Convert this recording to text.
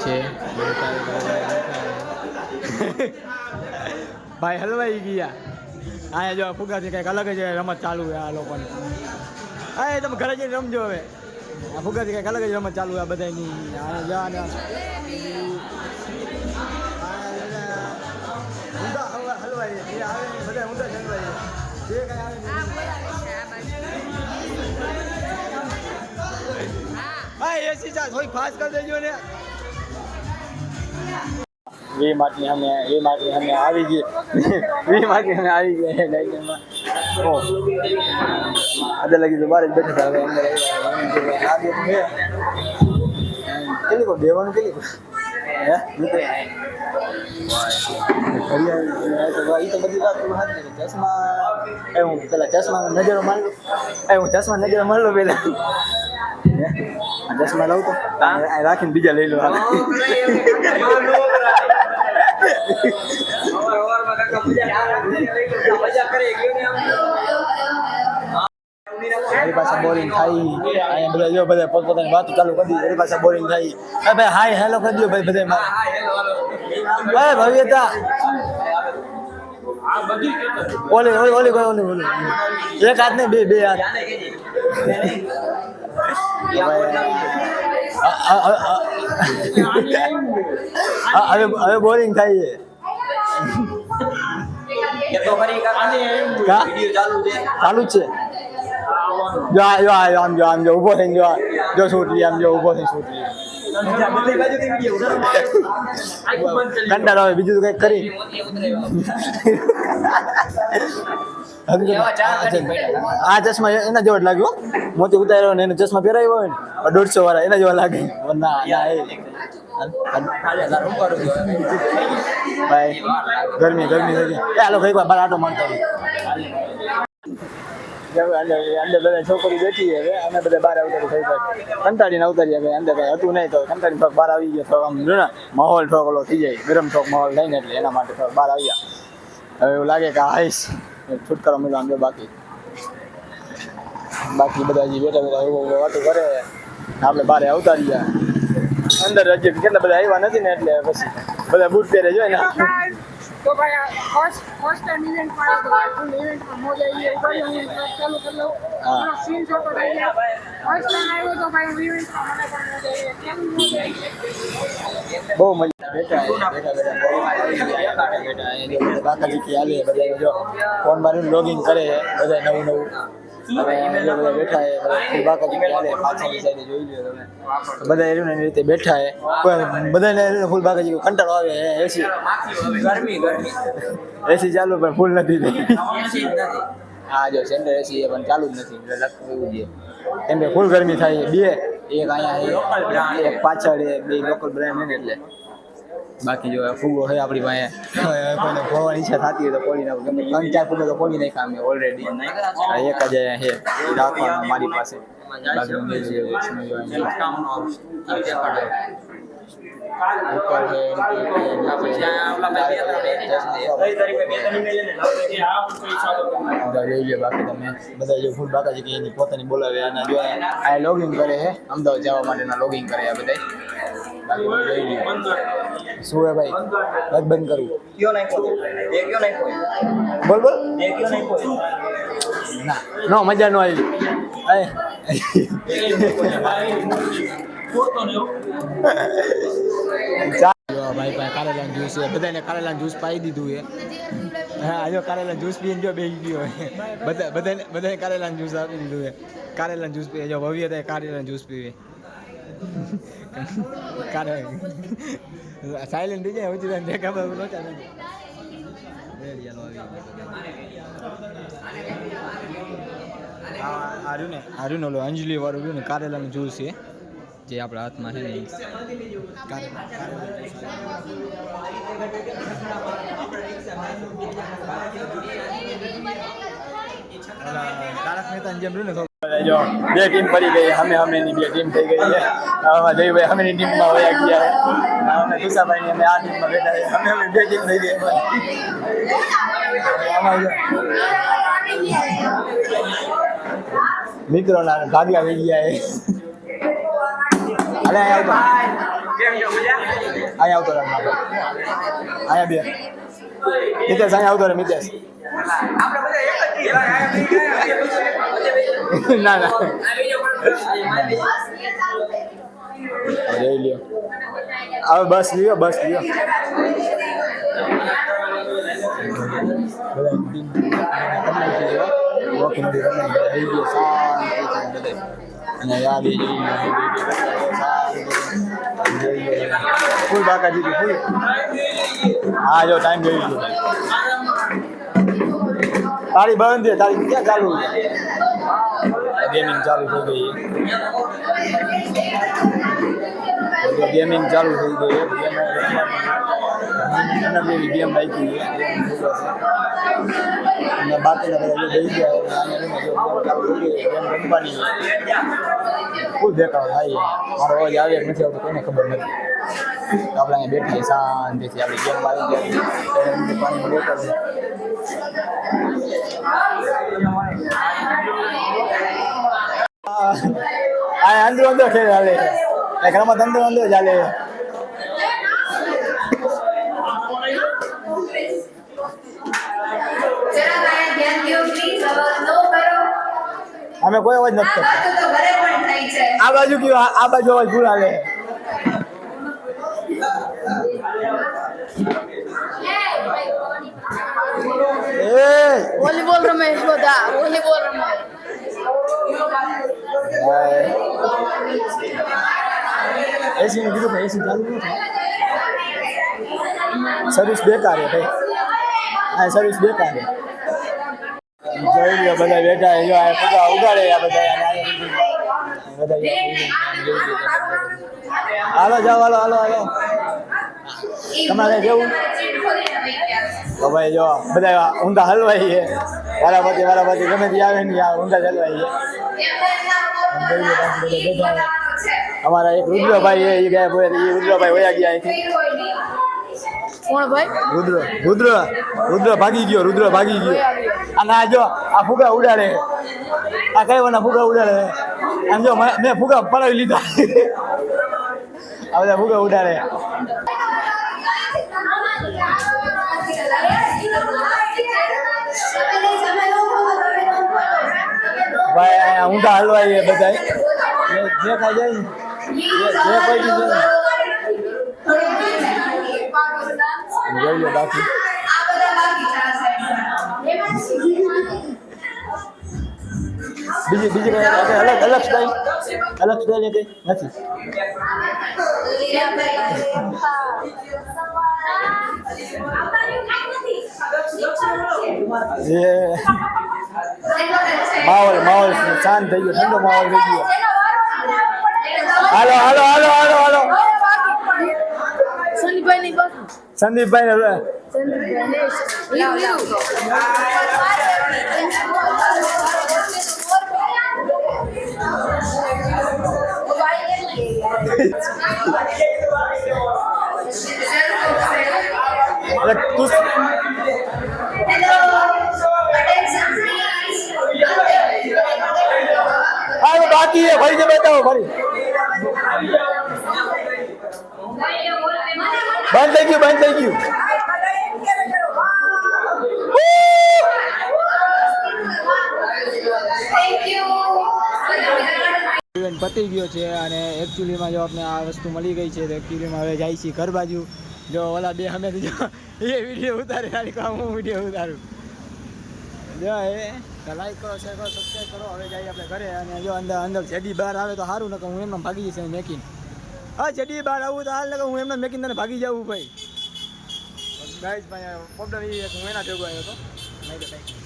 છે ભાઈ હલવાઈ ગયા. અહીંયા જો ફુગાથી કંઈક અલગ જ રમત ચાલુ છે આ લોકોની. હા તમે ઘરે જઈને રમજો હવે. આ ફુગાથી કંઈક અલગ જ રમત ચાલુ છે આ બધાની. હલવાઈ જે આવે બધા ઊંધા હલવાઈ જે કઈ આવે હા એસી ચા થોડી ફાસ્ટ કરી દેજો ને. વી માટની અમે આવી ગઈ. વી માટની અમે આવી ગયા ગાઈડમાં. ઓ આજે લગી તો બાર જ બેઠા હતા. હવે અંદર કેટલી કો દેવાનું કેટલી કો હે એ તો બધી વાત ચશ્મા હું પેલા ચશ્મા નજરો માર લો. હું ચશ્મા નજરો માર લો પેલા ચશ્મા લઉં તો રાખીને બીજા લઈ લો. એની પાસે બોરિંગ થાય. અહીંયા બધા જો બધા પોતપોતાની વાતો ચાલુ કરી દીધી. એની પાસે બોરિંગ થાય. ભાઈ હાય હેલો કરી દો ભાઈ બધા. ભાઈ ભવ્યતા ઓલી એક હાથ ને બે હાથ. હવે બોરિંગ થાય છે. ચાલુ જ છે. આમ જો ઉભો થઈને જો છોટરી આમ જો ઉભો થઈને છોટરી કંટાળો આવે બીજું કઈક કરી. આ ચશ્મા એના જેવો જ લાગ્યો. મોતી ઉતાર્યો ને એને ચશ્મા પહેરાવ્યો હોય ને 150 વાળા એના જેવા લાગે. ભાઈ ગરમી થઈ ગઈ. હાલો કઈક વાર આટો મારતા અંદર બધા છોકરી બેઠી હવે અમે બધા બહાર અવતારી થઈ જાય. કંટાળીને અવતારી હવે અંદર કઈ હતું નહીં તો કંટાળી થોડોક બહાર આવી ગયો. થોડો આમ જો ને માહોલ થોડોક ઓલો થઈ જાય ગરમ થોડોક માહોલ થાય ને એટલે એના માટે થોડોક બહાર આવ્યા. હવે એવું લાગે કે આઈશ છુટકારો મળ્યો આમ જો. બાકી બધા હજી બેઠા એવું વાતો કરે. આપણે બહાર અવતારી ગયા. અંદર હજી કેટલા બધા આવ્યા નથી ને એટલે પછી બધા બૂટ પહેરે જોઈ ને. तो भाई फर्स्ट टाइम इवेंट पर आया तो भाई फुल इवेंट में मौज आई है. ऊपर हम चालू कर लो सीन शॉट हो गई है. फर्स्ट टाइम आया तो भाई इवेंट में मैंने पर मौज आई है. क्या मौज आई है બહુ મજા. બેઠા બાકાજી की હાલે બધા જો ફોન મારીને લોગિંગ કરે બધા નવું હવે બધા બેઠા હે. બાકાજી की હાલે પાછળની સાઈડે જોઈ લ્યો તમે બધા એની રીતે બેઠા હે. બધાને ફૂલ બાકાજી કંટાળો આવે. એસી ચાલુ પણ ફૂલ નથી થઈ. હા જો સેન્ટર એસી પણ ચાલુ જ નથી. એવું છે કેમ કે ફૂલ ગરમી થાય. બે એક અહીંયા એક પાછળ બે લોકલ બ્રાન્ડ ને એટલે બાકી જો ફૂગો હોય આપણી પાસે કોઈને ખોવાની ઈચ્છા થતી હોય તો ખોલી નાખું. કેમ 3-4 ફૂગો તો ખોલી નાખ્યા અમે ઓલરેડી. એક જ છે રાખવાનો મારી પાસે. બાકી તમે બધા જો ફૂલ બાકા છે કે એની પોતાની બોલાવે અને જો આ લોગિંગ કરે છે અમદાવાદ જવા માટેના લોગિંગ કરે આ બધા. શું હે ભાઈ બંધ કરવું બોલ ના મજા ન આવી. ભાઈ કારેલાનું જ્યુસ છે. બધાને કારેલાનું જ્યુસ પાઈ દીધું છે. હા જો કારેલાનું જ્યુસ પીને જો બેસી ગયો બધાને કારેલાનું જ્યુસ આપી દીધું છે. કારેલાનું જ્યુસ પીએ જો ભવ્ય થાય કારેલાનું જ્યુસ પીવે. સાયલેન્ટ થઈ જાય પછી તને દેખાવ હાર્યું ને ઓલો અંજલી વાળું રહ્યું ને કારેલાનું જ્યુસ છે જે આપણા હાથમાં છે ને તારક મહેતા જેમ રહ્યું ને જો બે ટીમ પડી ગઈ. અમે ની બે ટીમ થઈ ગઈ છે. જયભાઈ અમે ની ટીમમાં વયા ગયા. અમે તુષાભાઈ ની અમે આ ટીમમાં બેઠા છે. અમે બે ટીમ થઈ ગઈ. મિત્રોના ભાગલા થઈ ગયા. અરે અહીંયા આવતો રહે અહીંયા બે મિતેશ અહીંયા આવતો રહે મિતેશ ના ના લઈ લ્યો હવે બસ લ્યો ફૂલ બાકા દીધી ફૂલ હા જો ટાઈમ જોઈ ગયો તારી બંધ છે તારી ક્યાં ચાલુ ગેમિંગ ચાલુ થઈ ગઈ ગેમિંગ ચાલુ થઈ ગઈ ગેમ રાખી અને બાકીના બધા થઈ ગયા ગેમ રમવાની ફૂલ દેખાવ થાય મારો અવાજ આવે નથી આવતો કોઈને ખબર નથી આપણે અહીંયા બેઠીએ શાંતિથી આપણી ગેમ આવી જાય પાણીમાં બેઠા છે અંદર ખેલ ચાલે રમત અંદર ચાલે અમે કોઈ અવાજ નથી કરતા આ બાજુ કયો આ બાજુ અવાજ ભૂલ આવે વોલીબોલ રમેશ બધા વોલીબોલ રમે એસી ને કીધું એસી ચાલુ નથી સર્વિસ બેકાર છે ભાઈ હા સર્વિસ બેકાર છે જોઈ લો બધા બેઠા જો આ પગા ઉગાડે આ બધા હાલો જાઓ હાલો તમારે કેવું તો ભાઈ જો બધા ઊંધા હલવાઈ છે વારાપતિ ગમે તે આવે ને ઊંધા હલવાઈ છે અમારા એક રુદ્રભાઈ એ ગયા રુદ્રભાઈ વયા ગયા અહીંથી કોણ ભાઈ રુદ્ર ભાગી ગયો અને આ જો આ ફુગા ઉડાડે આ કઈ ફુગા ઉડાડે આમ જો મેં ફુગા પડાવી લીધા આ બધા ફુગા ઉડાડે ભાઈ અહીંયા ઊંધા હલવાઈ બધા જે ખાઈ જાય જે કોઈ જોઈ લો બાકી બીજી કઈ અલગ સ્ટાઈલ કઈ નથી માહોલ શાંત થઈ ગયો ઠંડો માહોલ થઈ ગયો હાલો સંદીપભાઈ बाकी है भाई से बताओ भाई बंद थैंक यू ઇવેન્ટ પતી ગયો છે અને એકચ્યુઅલીમાં જો આપણે આ વસ્તુ મળી ગઈ છે તો એકચ્યુઅલીમાં હવે જાય છે ઘર બાજુ જો ઓલા બે હમેથી જો એ વિડીયો ઉતારે ખાલી કામ હું વિડીયો ઉતારું જો એ લાઈક કરો શેર કરો સબસ્ક્રાઈબ કરો હવે જઈએ આપણે ઘરે અને જો અંદર જેડી બહાર આવે તો સારું નકર હું એમને ભાગી જઈશ મેકીને હા જેડી બહાર આવું તો હાલ નકર હું એમને મેકીને તને ભાગી જાઉં ભાઈ ગાઈસ ભાઈ પ્રોબ્લેમ એ હું એના ભેગો આવ્યો હતો નહીં તો